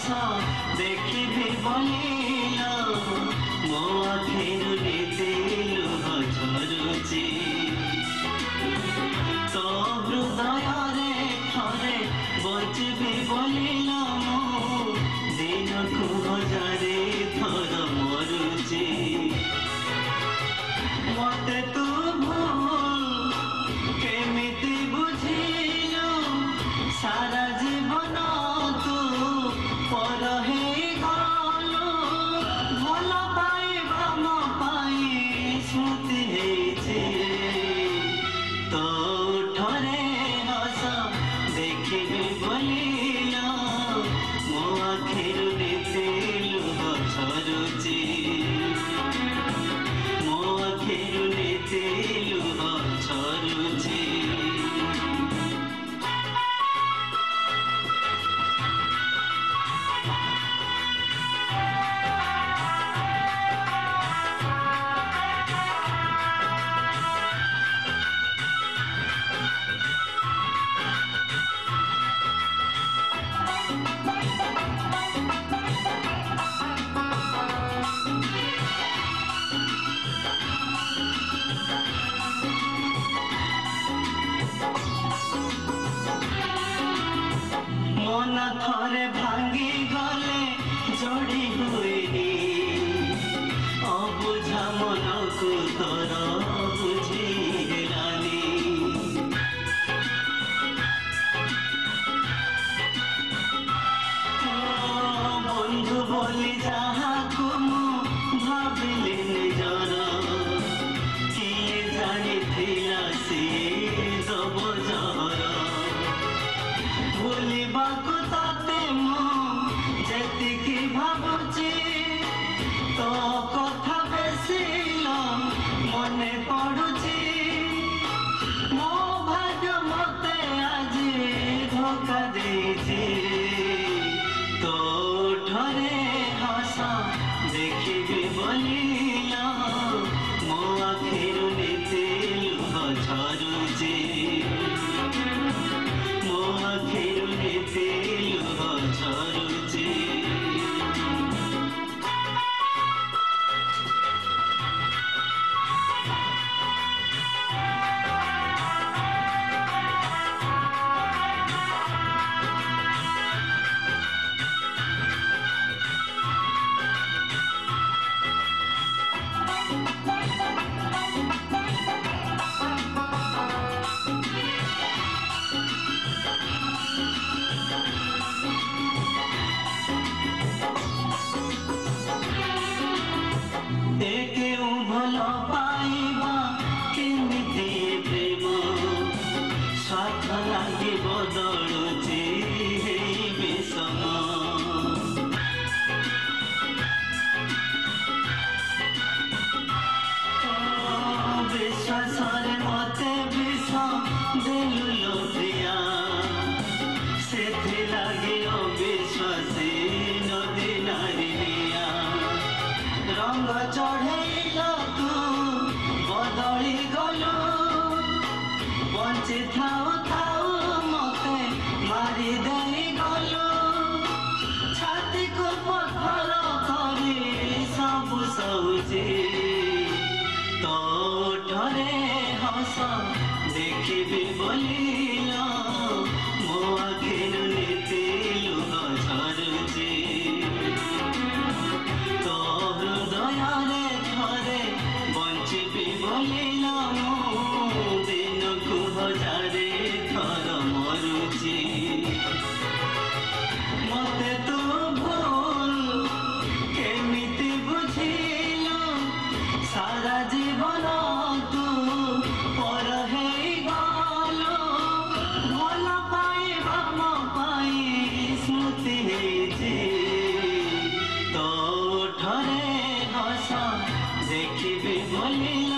देखिबि बोलिल मो आखिरु नीति लुह झरुची तो हृदय रे थरे बचिबि बोलिल मो दिन को हजारे थर मरुची मते तू भूल केमिति बुझिलु सारा जीवन तू पर हे गलु भल पाइबा मो पाई स्मृति हेछि तो ठरे हस देखिबि बोलिल मो आखिरु नीति लुह झरुची मो आखिरु नीति लुह झरुची मन थरे भांगी गले जोड़ी हुएनी अबुझा मन को तोर बुझी हेलानी बंधु बोली जहा को मु भाविले निजर किए जानी थिला से दब जहर भूलिबाकु ताते मु जेतिकी भाबुची तो कथा बेसिल मने पड़ुची मो भाग्य मते आज धोखा देछि तो ठरे हस देखिबि बोलिल मो आखिरु नीति लुह झरुची मो आखिरु नीति लुह झरुची भल पाइबा केमिति प्रेम स्वार्थ लागि बदलुची हेई विषम विश्वास रे मते विष देलु लो प्रिया सेथि लागि अविश्वासी नदी नारिया रंग चढ़ेल तू बदली गलु बंची थाऊ थाऊ मते मारी दे गलु छाती को पत्थर करी सब सौची तो ठरे हस देखिबि बोलिल मो आखिरु नीति लुह झरुची तो हृदय रे थरे बंचिबि बोलिल मो दिन को हजारे थर मरुची मते तू भूल केमिति बुझिल सारा जीवन तू पर हे गलु भल पाइबा मो पाई स्मृति हेछि तो ठरे हस देखिबि बोलिल